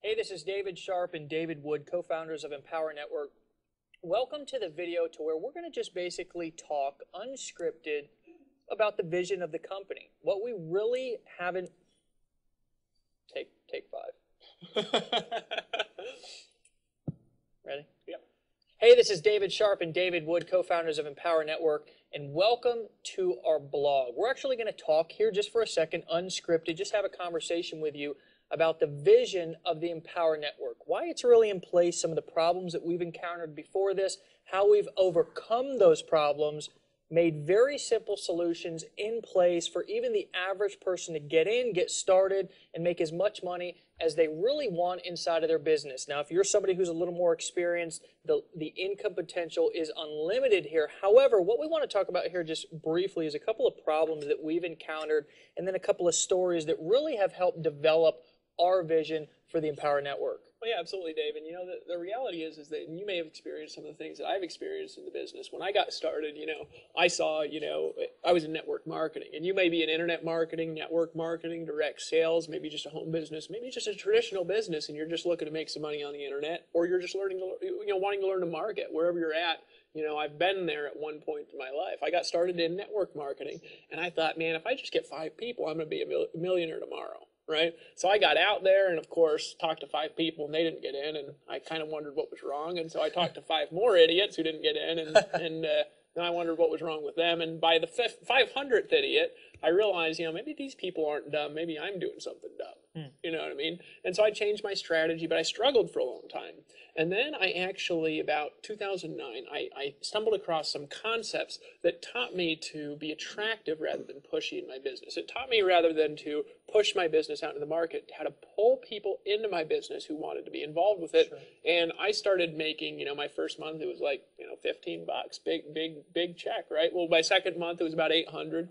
Hey, this is David Sharp and David Wood, co-founders of Empower Network. Welcome to the video to where we're going to just basically talk unscripted about the vision of the company. What we really haven't... Take five. Ready? Yep. Hey, this is David Sharp and David Wood, co-founders of Empower Network, and welcome to our blog. We're actually going to talk here just for a second, unscripted, just have a conversation with you about the vision of the Empower Network, why it's really in place, some of the problems that we've encountered before this, how we've overcome those problems, made very simple solutions in place for even the average person to get in, get started, and make as much money as they really want inside of their business. Now, if you're somebody who's a little more experienced, the income potential is unlimited here. However, what we want to talk about here just briefly is a couple of problems that we've encountered and then a couple of stories that really have helped develop our vision for the Empower Network. Well, yeah, absolutely, Dave. And, the reality is that you may have experienced some of the things that I've experienced in the business. When I got started, I saw, I was in network marketing. And you may be in internet marketing, network marketing, direct sales, maybe just a home business, maybe just a traditional business, and you're just looking to make some money on the internet, or you're just learning to, wanting to learn to market wherever you're at. I've been there at one point in my life. I got started in network marketing, and I thought, man, if I just get 5 people, I'm going to be a millionaire tomorrow. Right? So I got out there and, of course, talked to 5 people, and they didn't get in, and I kind of wondered what was wrong. And so I talked to 5 more idiots who didn't get in, and then I wondered what was wrong with them. And by the 500th idiot, I realized, maybe these people aren't dumb. Maybe I'm doing something dumb. You know what I mean? And so I changed my strategy, but I struggled for a long time. And then I actually, about 2009, I stumbled across some concepts that taught me to be attractive rather than pushy in my business. It taught me, rather than to push my business out into the market, how to pull people into my business who wanted to be involved with it. Sure. And I started making, my first month, it was like, $15, big check, right? Well, my second month, it was about 800.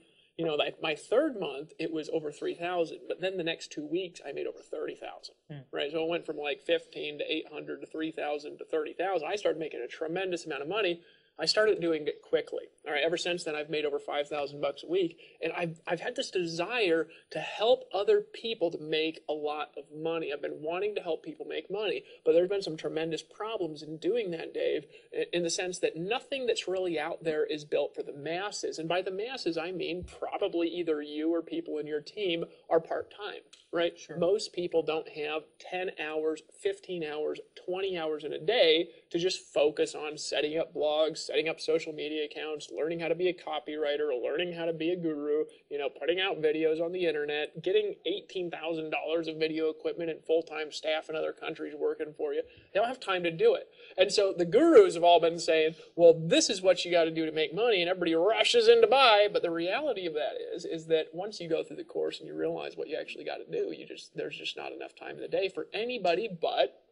My third month, it was over 3,000. But then the next 2 weeks, I made over 30,000. Right? So it went from like 15 to 800 to 3,000 to 30,000. I started making a tremendous amount of money. I started doing it quickly. All right. Ever since then, I've made over 5,000 bucks a week, and I've had this desire to help other people to make a lot of money. I've been wanting to help people make money, but there's been some tremendous problems in doing that, Dave, in the sense that nothing that's really out there is built for the masses. And by the masses, I mean probably either you or people in your team are part-time, right? Sure. Most people don't have 10 hours, 15 hours, 20 hours in a day to just focus on setting up blogs, setting up social media accounts, learning how to be a copywriter, learning how to be a guru, putting out videos on the internet, getting $18,000 of video equipment and full-time staff in other countries working for you. They don't have time to do it. And so the gurus have all been saying, well, this is what you got to do to make money, and everybody rushes in to buy. But the reality of that is that once you go through the course and you realize what you actually got to do, there's just not enough time in the day for anybody but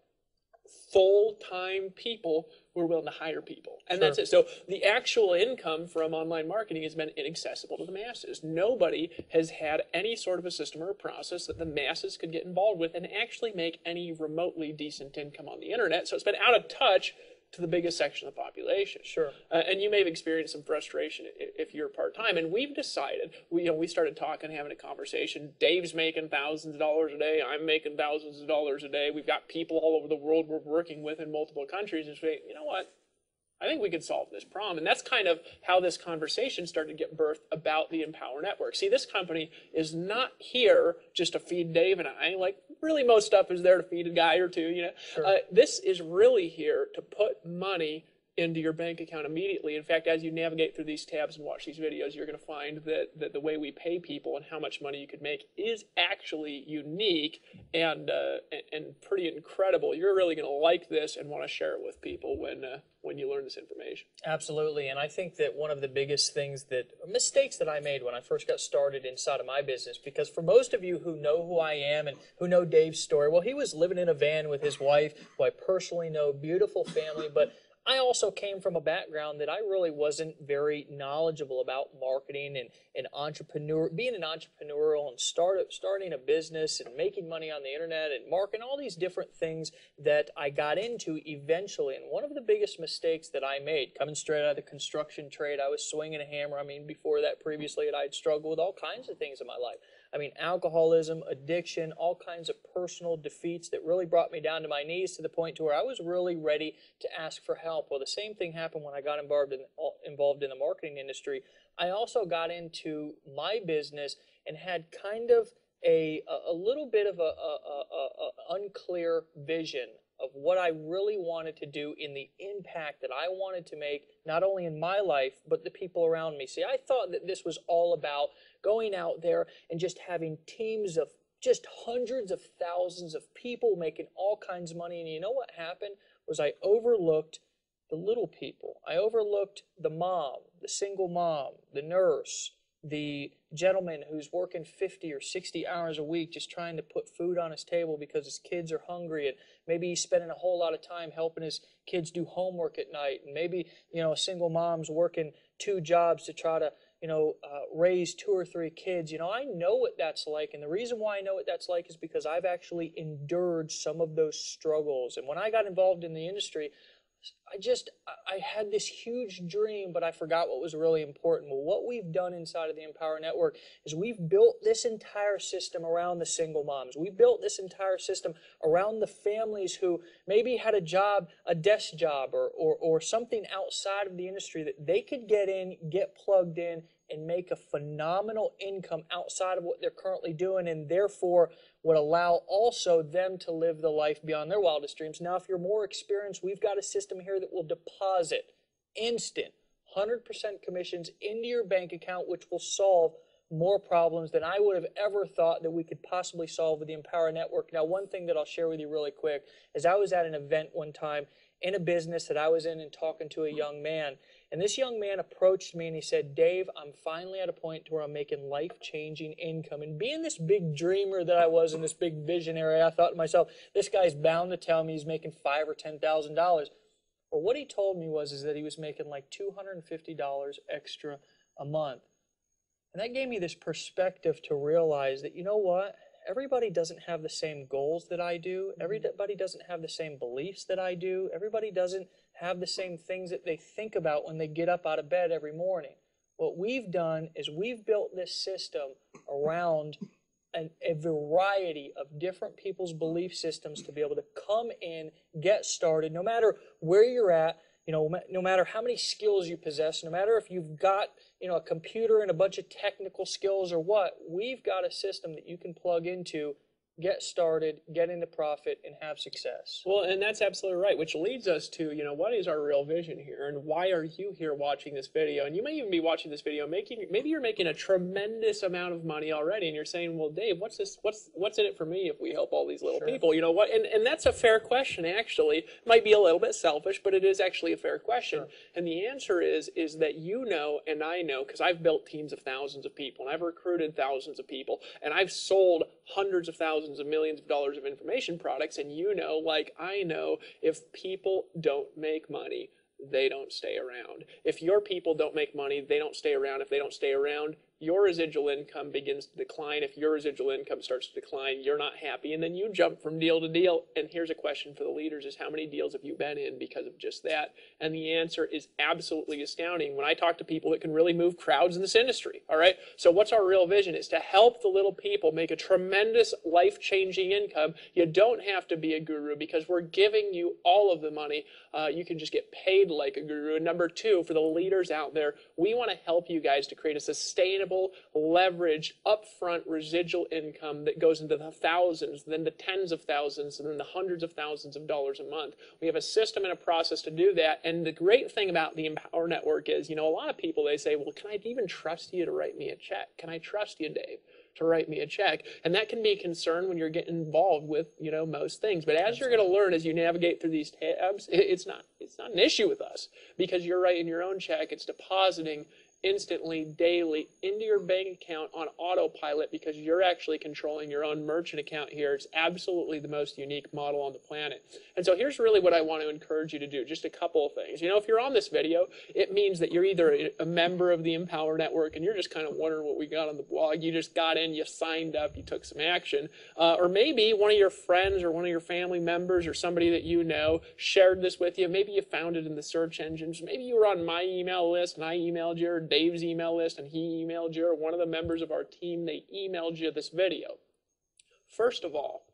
full-time people who are willing to hire people. And Sure. That's it. So the actual income from online marketing has been inaccessible to the masses. Nobody has had any sort of a system or a process that the masses could get involved with and actually make any remotely decent income on the internet. So it's been out of touch to the biggest section of the population. Sure. And you may have experienced some frustration if you're part-time. And we've decided, we started talking, having a conversation. Dave's making thousands of dollars a day. I'm making thousands of dollars a day. We've got people all over the world we're working with in multiple countries. And say, you know what? I think we could solve this problem. And that's kind of how this conversation started to get birthed about the Empower Network. See, this company is not here just to feed Dave and I. Like, really, most stuff is there to feed a guy or two, Sure. This is really here to put money into your bank account immediately. In fact, as you navigate through these tabs and watch these videos, you're going to find that the way we pay people and how much money you could make is actually unique and pretty incredible. You're really going to like this and want to share it with people when you learn this information. Absolutely. And I think that one of the biggest mistakes that I made when I first got started inside of my business, because for most of you who know who I am and who know Dave's story, well, he was living in a van with his wife, who I personally know, beautiful family, but I also came from a background that I really wasn't very knowledgeable about marketing and being an entrepreneurial and starting a business and making money on the internet and marketing, all these different things that I got into eventually. And one of the biggest mistakes that I made, coming straight out of the construction trade, I was swinging a hammer. I mean, before that, previously, I'd struggled with all kinds of things in my life. I mean, alcoholism, addiction, all kinds of personal defeats that really brought me down to my knees to the point to where I was really ready to ask for help. Well, the same thing happened when I got involved in the marketing industry. I also got into my business and had kind of a little bit of a unclear vision of what I really wanted to do in the impact that I wanted to make, not only in my life, but the people around me. See, I thought that this was all about going out there and just having teams of just hundreds of thousands of people making all kinds of money. And you know what happened was I overlooked the little people. I overlooked the mom, the single mom, the nurse, the gentleman who's working 50 or 60 hours a week just trying to put food on his table because his kids are hungry, and maybe he's spending a whole lot of time helping his kids do homework at night, and maybe, you know, a single mom's working 2 jobs to try to, you know, raise 2 or 3 kids. You know, I know what that's like, and the reason why I know what that's like is because I've actually endured some of those struggles. And when I got involved in the industry, I had this huge dream, but I forgot what was really important. Well, what we've done inside of the Empower Network is we've built this entire system around the single moms. We built this entire system around the families who maybe had a job, a desk job, or something outside of the industry that they could get in, get plugged in, and make a phenomenal income outside of what they're currently doing, and therefore would allow also them to live the life beyond their wildest dreams. Now, if you're more experienced, we've got a system here that will deposit instant 100% commissions into your bank account, which will solve more problems than I would have ever thought that we could possibly solve with the Empower Network. Now, one thing that I'll share with you really quick is I was at an event one time in a business that I was in and talking to a young man. And this young man approached me and he said, Dave, I'm finally at a point where I'm making life-changing income. And being this big dreamer that I was and this big visionary, I thought to myself, this guy's bound to tell me he's making $5,000 or $10,000. Well, what he told me is that he was making like $250 extra a month. And that gave me this perspective to realize that, you know what? Everybody doesn't have the same goals that I do. Everybody doesn't have the same beliefs that I do. Everybody doesn't have the same things that they think about when they get up out of bed every morning. What we've done is we've built this system around a variety of different people's belief systems to be able to come in, get started, no matter where you're at, you know, no matter how many skills you possess, no matter if you've got, you know, a computer and a bunch of technical skills or what, we've got a system that you can plug into, get started, get into profit, and have success. Well, and that's absolutely right, which leads us to, you know, what is our real vision here, and why are you here watching this video? And you may even be watching this video maybe you're making a tremendous amount of money already, and you're saying, well, Dave, what's in it for me if we help all these little people? You know what? And that's a fair question, actually. It might be a little bit selfish, but it is actually a fair question. Sure. And the answer is that you know, and I know, because I've built teams of thousands of people, and I've recruited thousands of people, and I've sold hundreds of thousands of millions of dollars of information products, and you know, like I know, if people don't make money, they don't stay around. If your people don't make money, they don't stay around. If they don't stay around, your residual income begins to decline. If your residual income starts to decline, you're not happy, and then you jump from deal to deal. And here's a question for the leaders is, how many deals have you been in because of just that? And the answer is absolutely astounding when I talk to people that can really move crowds in this industry, all right? So what's our real vision is to help the little people make a tremendous life-changing income. You don't have to be a guru because we're giving you all of the money. You can just get paid like a guru. And number 2, for the leaders out there, we want to help you guys to create a sustainable, leverage, upfront residual income that goes into the thousands, then the tens of thousands, and then the hundreds of thousands of dollars a month. We have a system and a process to do that. And the great thing about the Empower Network is, you know, a lot of people, they say, well, can I even trust you to write me a check? Can I trust you, Dave, to write me a check? And that can be a concern when you're getting involved with, you know, most things. But as you're going to learn, as you navigate through these tabs, it's not an issue with us, because you're writing your own check. It's depositing instantly, daily, into your bank account on autopilot, because you're actually controlling your own merchant account here. It's absolutely the most unique model on the planet. And so here's really what I want to encourage you to do. Just a couple of things. You know, if you're on this video, it means that you're either a member of the Empower Network and you're just kind of wondering what we got on the blog. You just got in, you signed up, you took some action. Or maybe one of your friends or one of your family members or somebody that you know shared this with you. Maybe you found it in the search engines. Maybe you were on my email list and I emailed you, or Dave's email list and he emailed you, or one of the members of our team, they emailed you this video. First of all,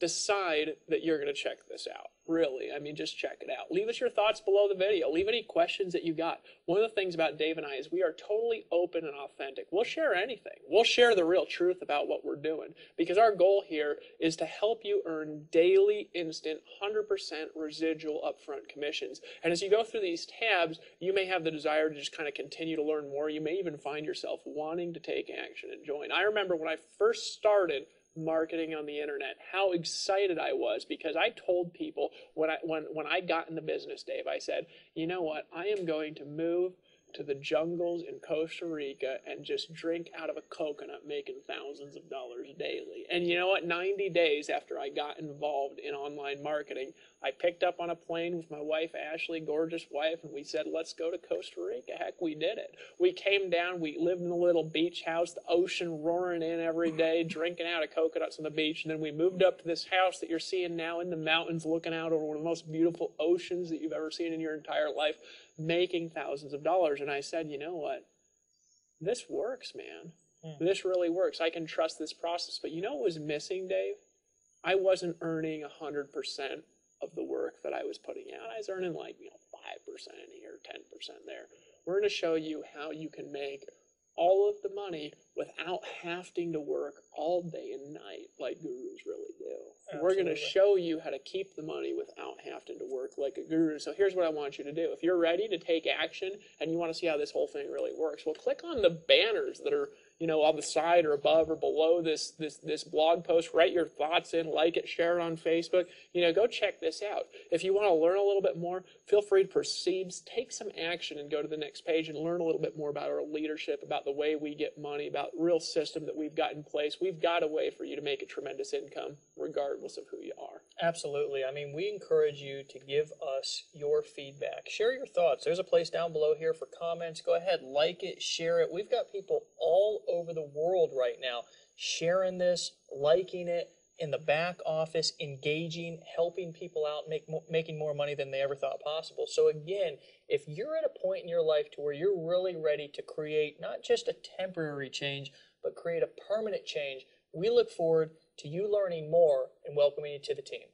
decide that you're going to check this out. Really, I mean, just check it out. Leave us your thoughts below the video. Leave any questions that you got. One of the things about Dave and I is we are totally open and authentic. We'll share anything. We'll share the real truth about what we're doing, because our goal here is to help you earn daily, instant, 100% residual upfront commissions. And as you go through these tabs, you may have the desire to just kind of continue to learn more. You may even find yourself wanting to take action and join. I remember when I first started marketing on the internet, how excited I was, because I told people when I got in the business, Dave, I said, you know what, I am going to move to the jungles in Costa Rica and just drink out of a coconut, making thousands of dollars daily. And you know what, 90 days after I got involved in online marketing, I picked up on a plane with my wife, Ashley, gorgeous wife, and we said, let's go to Costa Rica. Heck, we did it. We came down, we lived in a little beach house, the ocean roaring in every day, drinking out of coconuts on the beach, and then we moved up to this house that you're seeing now in the mountains, looking out over one of the most beautiful oceans that you've ever seen in your entire life, making thousands of dollars. And I said, you know what? This works, man. This really works. I can trust this process. But you know what was missing, Dave? I wasn't earning 100% of the work that I was putting out. I was earning like, 5% here, 10% there. We're going to show you how you can make all of the money without having to work all day and night like gurus really do. Absolutely. We're going to show you how to keep the money without having to work like a guru. So here's what I want you to do. If you're ready to take action and you want to see how this whole thing really works, well, click on the banners that are on the side or above or below this blog post. Write your thoughts in, like it, share it on Facebook. Go check this out. If you want to learn a little bit more, feel free to proceed. Take some action and go to the next page and learn a little bit more about our leadership, about the way we get money, about real system that we've got in place. We've got a way for you to make a tremendous income regardless of who you are. Absolutely. I mean, we encourage you to give us your feedback. Share your thoughts. There's a place down below here for comments. Go ahead, like it, share it. We've got people all over the world right now sharing this, liking it, in the back office, engaging, helping people out, making more money than they ever thought possible. So again, if you're at a point in your life to where you're really ready to create not just a temporary change, but create a permanent change, we look forward to you learning more and welcoming you to the team.